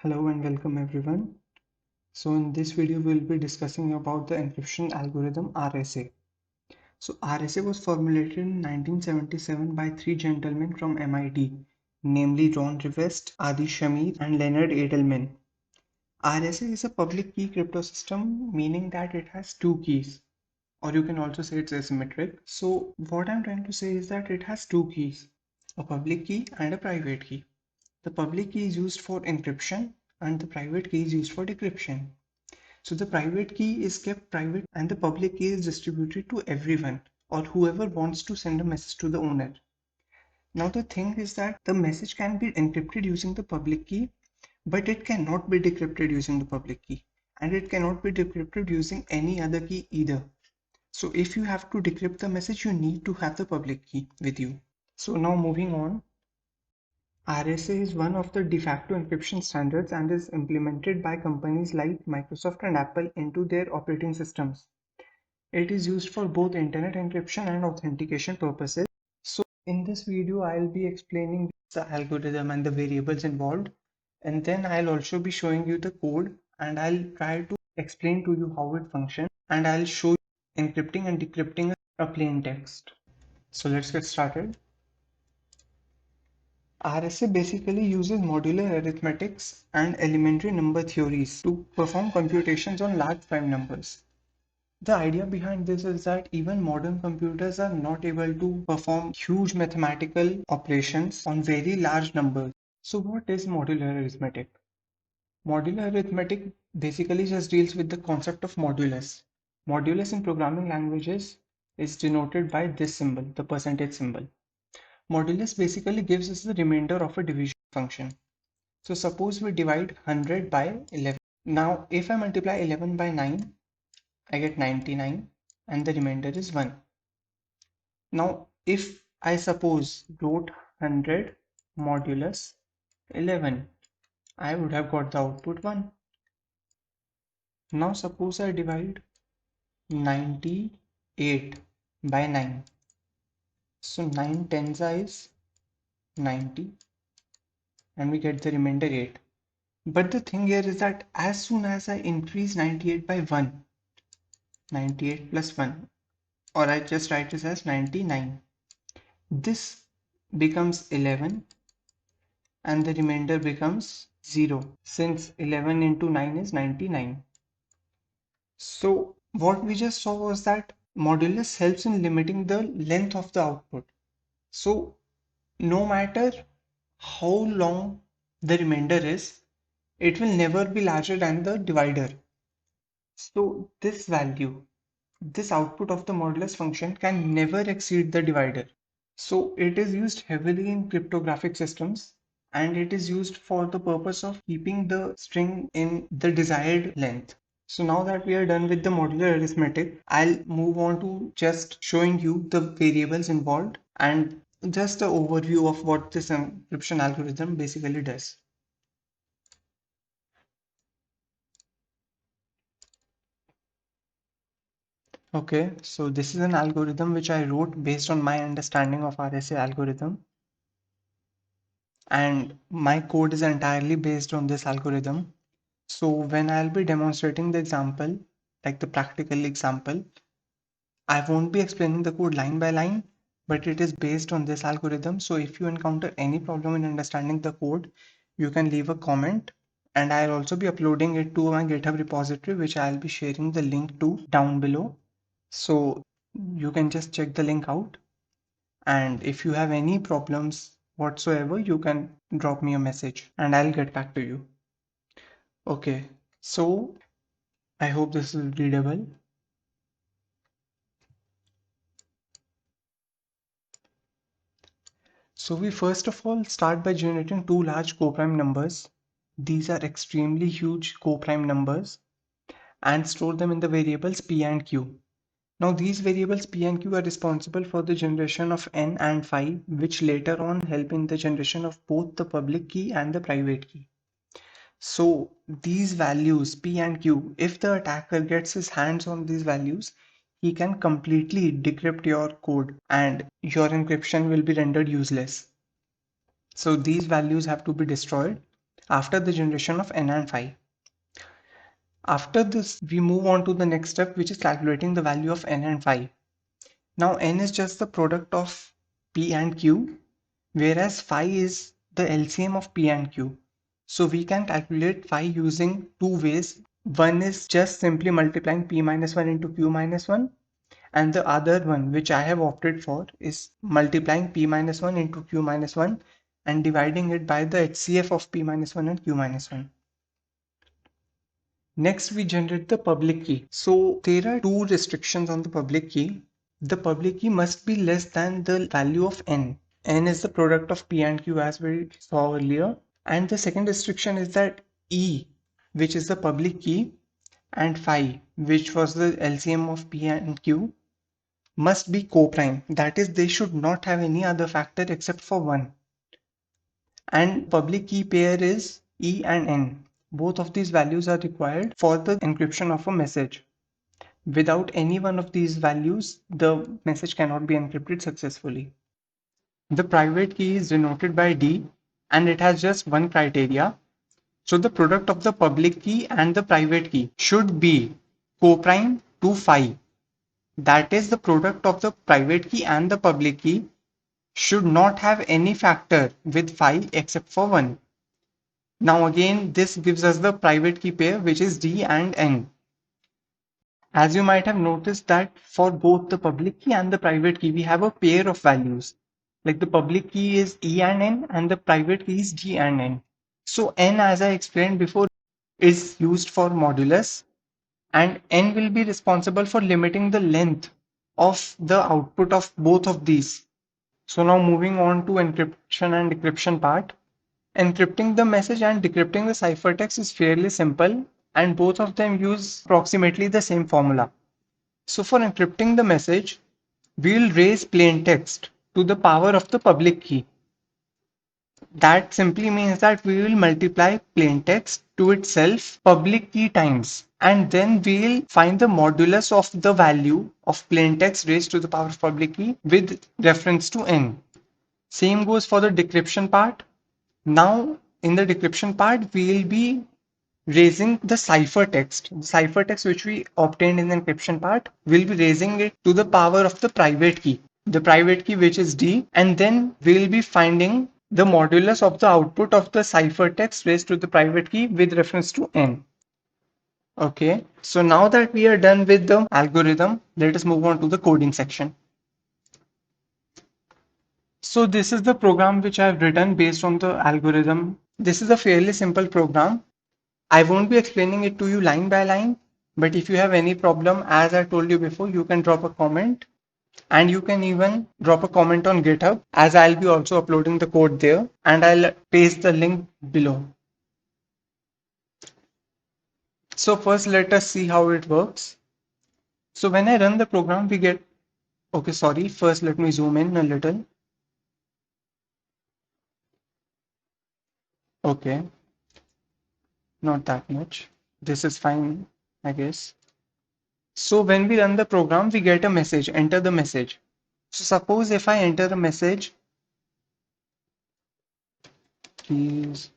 Hello and welcome everyone. So in this video we'll be discussing about the encryption algorithm RSA. So RSA was formulated in 1977 by three gentlemen from MIT, namely Ron Rivest, Adi Shamir and Leonard Edelman. RSA is a public key crypto system, meaning that it has two keys, or you can also say it's asymmetric. So what I'm trying to say is that it has two keys, a public key and a private key. The public key is used for encryption and the private key is used for decryption. So the private key is kept private and the public key is distributed to everyone or whoever wants to send a message to the owner. Now the thing is that the message can be encrypted using the public key, but it cannot be decrypted using the public key, and it cannot be decrypted using any other key either. So if you have to decrypt the message, you need to have the public key with you. So now moving on, RSA is one of the de facto encryption standards and is implemented by companies like Microsoft and Apple into their operating systems. It is used for both internet encryption and authentication purposes. So in this video, I'll be explaining the algorithm and the variables involved, and then I'll also be showing you the code and I'll try to explain to you how it functions, and I'll show you encrypting and decrypting a plain text. So let's get started. RSA basically uses modular arithmetics and elementary number theories to perform computations on large prime numbers. The idea behind this is that even modern computers are not able to perform huge mathematical operations on very large numbers. So what is modular arithmetic? Modular arithmetic basically just deals with the concept of modulus. Modulus in programming languages is denoted by this symbol, the percentage symbol. Modulus basically gives us the remainder of a division function. So suppose we divide 100 by 11. Now if I multiply 11 by 9, I get 99 and the remainder is 1. Now if I suppose wrote 100 modulus 11, I would have got the output 1. Now suppose I divide 98 by 9. So 9 tens is 90 and we get the remainder 8. But the thing here is that as soon as I increase 98 by 1, 98 plus 1, or I just write this as 99, this becomes 11 and the remainder becomes 0, since 11 into 9 is 99. So what we just saw was that modulus helps in limiting the length of the output. So no matter how long the remainder is, it will never be larger than the divider. So this value, this output of the modulus function can never exceed the divider. So it is used heavily in cryptographic systems and it is used for the purpose of keeping the string in the desired length. So now that we are done with the modular arithmetic, I'll move on to just showing you the variables involved and just an overview of what this encryption algorithm basically does. Okay, so this is an algorithm which I wrote based on my understanding of RSA algorithm, and my code is entirely based on this algorithm. So when I'll be demonstrating the example, like the practical example, I won't be explaining the code line by line, but it is based on this algorithm. So if you encounter any problem in understanding the code, you can leave a comment, and I'll also be uploading it to my GitHub repository, which I'll be sharing the link to down below. So you can just check the link out. And if you have any problems whatsoever, you can drop me a message and I'll get back to you. Okay, so I hope this is readable. So we first of all start by generating two large coprime numbers. These are extremely huge coprime numbers, and store them in the variables p and q. Now these variables p and q are responsible for the generation of n and phi, which later on help in the generation of both the public key and the private key. So these values p and q, if the attacker gets his hands on these values, he can completely decrypt your code and your encryption will be rendered useless. So these values have to be destroyed. after the generation of n and phi. After this, we move on to the next step, which is calculating the value of n and phi. Now n is just the product of p and q, whereas phi is the LCM of p and q. So we can calculate phi using two ways. One is just simply multiplying p minus 1 into q minus 1, and the other one, which I have opted for, is multiplying p minus 1 into q minus 1 and dividing it by the HCF of p minus 1 and q minus 1. Next, we generate the public key. So there are two restrictions on the public key. The public key must be less than the value of n. N is the product of p and q, as we saw earlier. And the second restriction is that E, which is the public key, and phi, which was the LCM of p and q, must be co-prime. That is, they should not have any other factor except for 1. And public key pair is E and N. Both of these values are required for the encryption of a message. Without any one of these values, the message cannot be encrypted successfully. The private key is denoted by D, and it has just one criteria. So the product of the public key and the private key should be co-prime to phi. That is, the product of the private key and the public key should not have any factor with phi except for 1. Now again, this gives us the private key pair, which is D and N. As you might have noticed that for both the public key and the private key, we have a pair of values. Like the public key is E and the private key is G and N. So N, as I explained before, is used for modulus, and N will be responsible for limiting the length of the output of both of these. So now moving on to encryption and decryption part. Encrypting the message and decrypting the ciphertext is fairly simple, and both of them use approximately the same formula. So for encrypting the message, we'll raise plain text to the power of the public key. That simply means that we will multiply plain text to itself public key times, and then we'll find the modulus of the value of plain text raised to the power of public key with reference to n. Same goes for the decryption part. Now, in the decryption part, we will be raising the ciphertext. The ciphertext which we obtained in the encryption part, we'll be raising it to the power of the private key. The private key, which is D, and then we'll be finding the modulus of the output of the ciphertext raised to the private key with reference to n. Okay, so now that we are done with the algorithm, let us move on to the coding section. So this is the program which I have written based on the algorithm. This is a fairly simple program. I won't be explaining it to you line by line, but if you have any problem, as I told you before, you can drop a comment, and you can even drop a comment on GitHub, as I'll be also uploading the code there, and I'll paste the link below. So first let us see how it works. So when I run the program, we get, okay, sorry, first let me zoom in a little. Okay, not that much. This is fine, I guess. So when we run the program, we get a message, enter the message. So suppose if I enter a message, please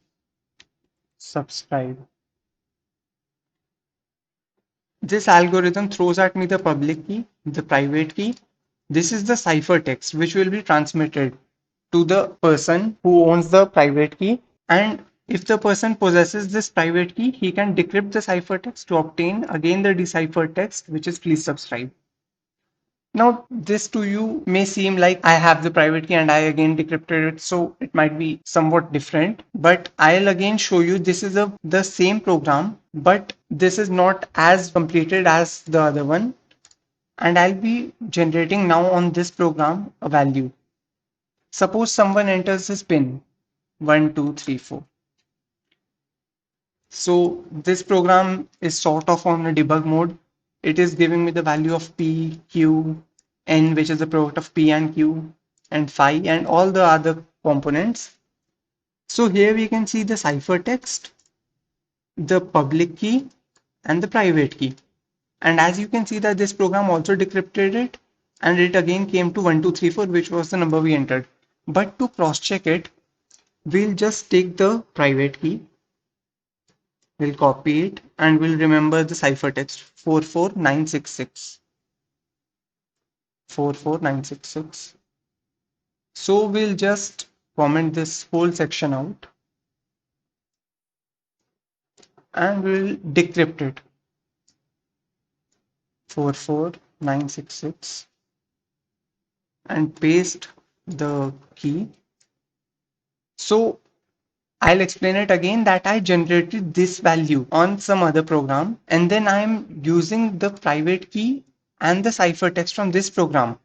subscribe. This algorithm throws at me the public key, the private key. This is the ciphertext which will be transmitted to the person who owns the private key. And if the person possesses this private key, he can decrypt the ciphertext to obtain again the deciphered text, which is please subscribe. Now, this to you may seem like I have the private key and I again decrypted it, so it might be somewhat different. But I'll again show you this is the same program, but this is not as completed as the other one. And I'll be generating now on this program a value. Suppose someone enters his PIN 1234. So this program is sort of on a debug mode. It is giving me the value of P, Q, N, which is the product of P and Q, and phi, and all the other components. So here we can see the ciphertext, the public key, and the private key. And as you can see that this program also decrypted it, and it again came to 1234, which was the number we entered. But to cross check it, we'll just take the private key We'll copy it and we'll remember the ciphertext 44966. 44966. So we'll just comment this whole section out and we'll decrypt it. 44966 and paste the key. So I'll explain it again that I generated this value on some other program and then I'm using the private key and the ciphertext from this program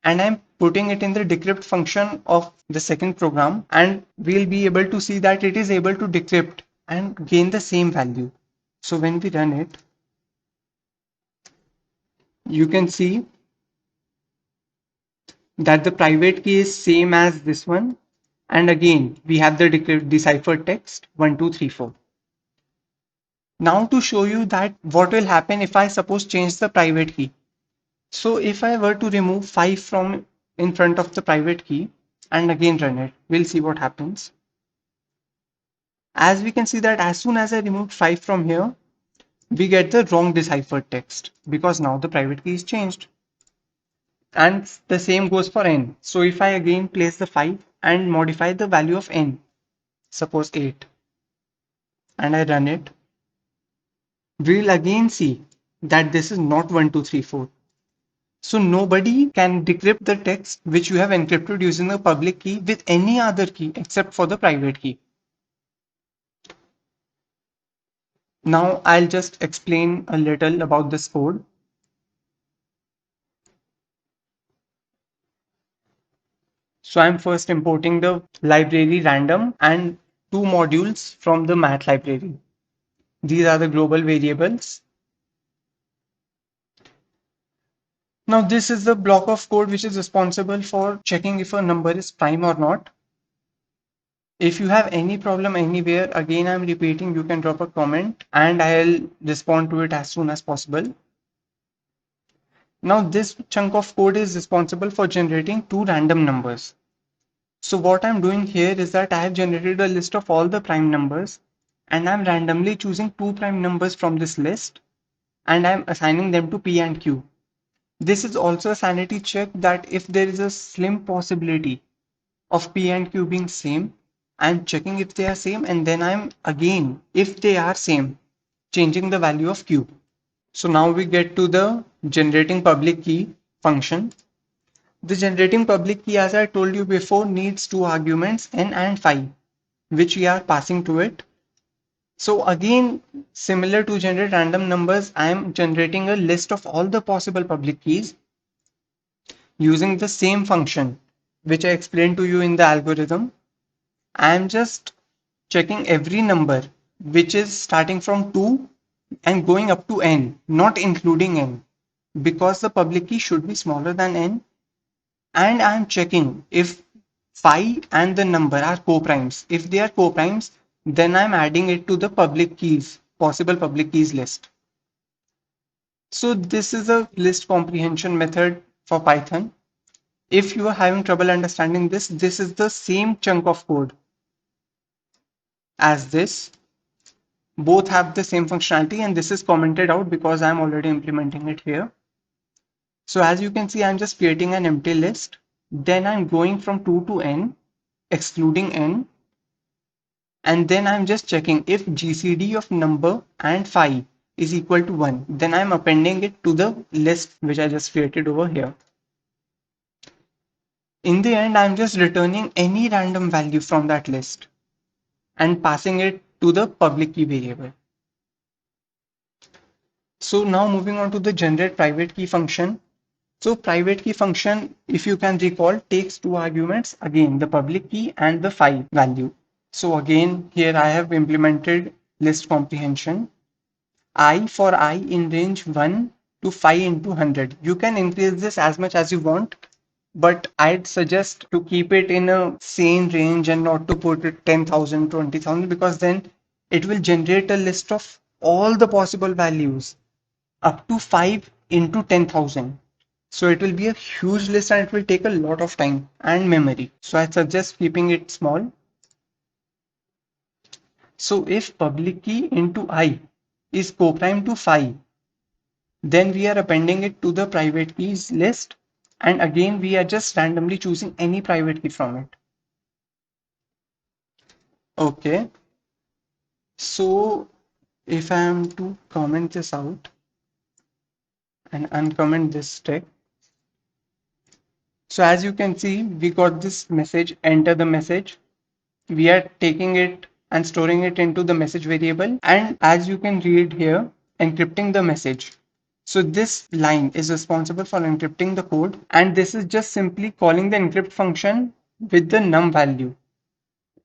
and I'm putting it in the decrypt function of the second program and we'll be able to see that it is able to decrypt and gain the same value. So when we run it, you can see that the private key is same as this one. And again, we have the deciphered text 1234. Now to show you that what will happen if I suppose change the private key. So if I were to remove 5 from in front of the private key and again run it, we'll see what happens. As we can see that as soon as I removed 5 from here, we get the wrong deciphered text because now the private key is changed. And the same goes for n. So if I again place the 5 and modify the value of n, suppose 8, and I run it, we'll again see that this is not 1234. So nobody can decrypt the text which you have encrypted using the public key with any other key except for the private key. Now I'll just explain a little about this code. So I'm first importing the library random and two modules from the math library. These are the global variables. Now this is the block of code which is responsible for checking if a number is prime or not. If you have any problem anywhere, again I'm repeating, you can drop a comment and I'll respond to it as soon as possible. Now this chunk of code is responsible for generating two random numbers. So what I'm doing here is that I have generated a list of all the prime numbers and I'm randomly choosing two prime numbers from this list and I'm assigning them to P and Q. This is also a sanity check that if there is a slim possibility of P and Q being same, I'm checking if they are same and then I'm again, if they are same, changing the value of Q. So now we get to the generating public key function. The generating public key, as I told you before, needs two arguments n and phi, which we are passing to it. So again, similar to generate random numbers, I am generating a list of all the possible public keys using the same function, which I explained to you in the algorithm. I am just checking every number which is starting from 2 and going up to n, not including n, because the public key should be smaller than n. And I'm checking if phi and the number are co-primes. If they are co-primes, then I'm adding it to the public keys, possible public keys list. So this is a list comprehension method for Python. If you are having trouble understanding this, this is the same chunk of code as this. Both have the same functionality and this is commented out because I'm already implementing it here. So as you can see, I'm just creating an empty list. Then I'm going from 2 to n, excluding n. And then I'm just checking if GCD of number and phi is equal to 1. Then I'm appending it to the list which I just created over here. In the end, I'm just returning any random value from that list and passing it to the public key variable. So now moving on to the generate private key function. So private key function, if you can recall, takes two arguments, again the public key and the phi value. So again, here I have implemented list comprehension. I for I in range 1 to phi into 100. You can increase this as much as you want, but I'd suggest to keep it in a sane range and not to put it 10,000, 20,000, because then it will generate a list of all the possible values up to 5 into 10,000. So it will be a huge list and it will take a lot of time and memory. So I suggest keeping it small. So if public key into I is co-prime to phi, then we are appending it to the private keys list, and again we are just randomly choosing any private key from it. Okay, so if I am to comment this out and uncomment this stack, so as you can see, we got this message, enter the message. We are taking it and storing it into the message variable, and as you can read here, encrypting the message. So this line is responsible for encrypting the code, and this is just simply calling the encrypt function with the num value,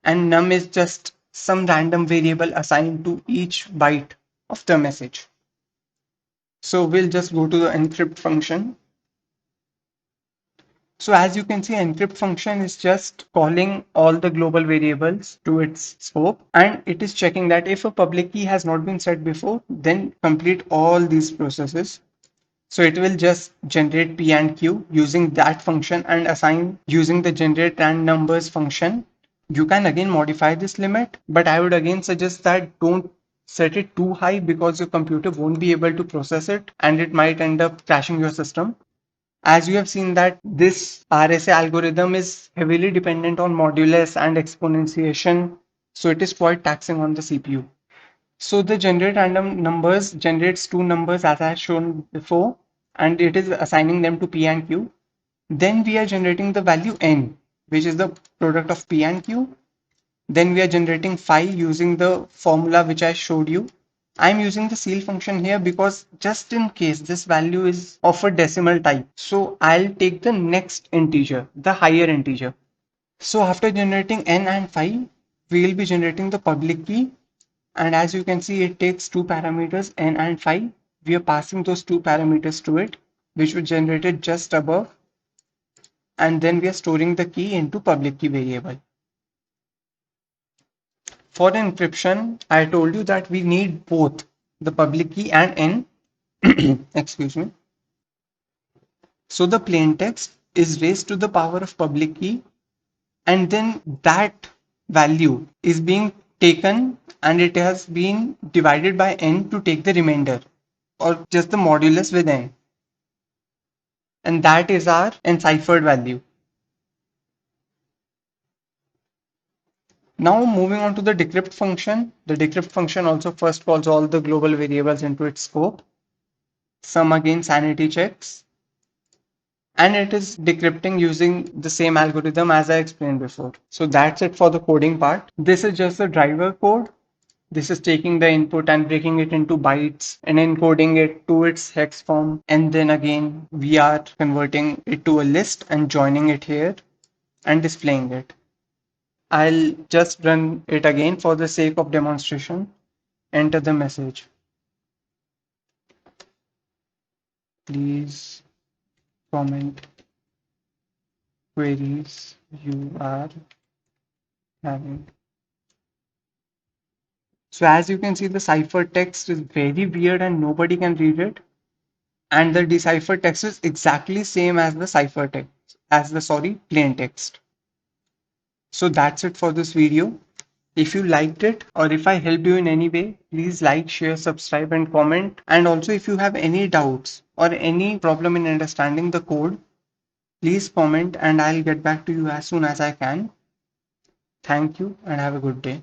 and num is just some random variable assigned to each byte of the message. So we'll just go to the encrypt function. So as you can see, encrypt function is just calling all the global variables to its scope, and it is checking that if a public key has not been set before, then complete all these processes. So it will just generate P and Q using that function and assign using the generate and numbers function. You can again modify this limit, but I would again suggest that don't set it too high because your computer won't be able to process it and it might end up crashing your system. As you have seen that this RSA algorithm is heavily dependent on modulus and exponentiation, so it is quite taxing on the CPU. So the generate random numbers generates two numbers as I have shown before, and it is assigning them to P and Q. Then we are generating the value n, which is the product of P and Q. Then we are generating phi using the formula which I showed you. I'm using the ceil function here because just in case this value is of a decimal type, so I'll take the next integer, the higher integer. So after generating n and phi, we will be generating the public key, and as you can see, it takes two parameters n and phi. We are passing those two parameters to it, which were generated just above, and then we are storing the key into public key variable. For encryption, I told you that we need both the public key and n. Excuse me. So the plain text is raised to the power of public key, and then that value is being taken and it has been divided by n to take the remainder, or just the modulus with n, and that is our enciphered value. Now moving on to the decrypt function. The decrypt function also first calls all the global variables into its scope, some again sanity checks, and it is decrypting using the same algorithm as I explained before. So that's it for the coding part. This is just the driver code. This is taking the input and breaking it into bytes and encoding it to its hex form. And then again, we are converting it to a list and joining it here and displaying it. I'll just run it again for the sake of demonstration. Enter the message. Please comment queries you are having. So as you can see, the cipher text is very weird and nobody can read it. And the deciphered text is exactly same as the cipher text, as the plain text. So that's it for this video. If you liked it or if I helped you in any way, please like, share, subscribe and comment. And also if you have any doubts or any problem in understanding the code, please comment and I'll get back to you as soon as I can. Thank you and have a good day.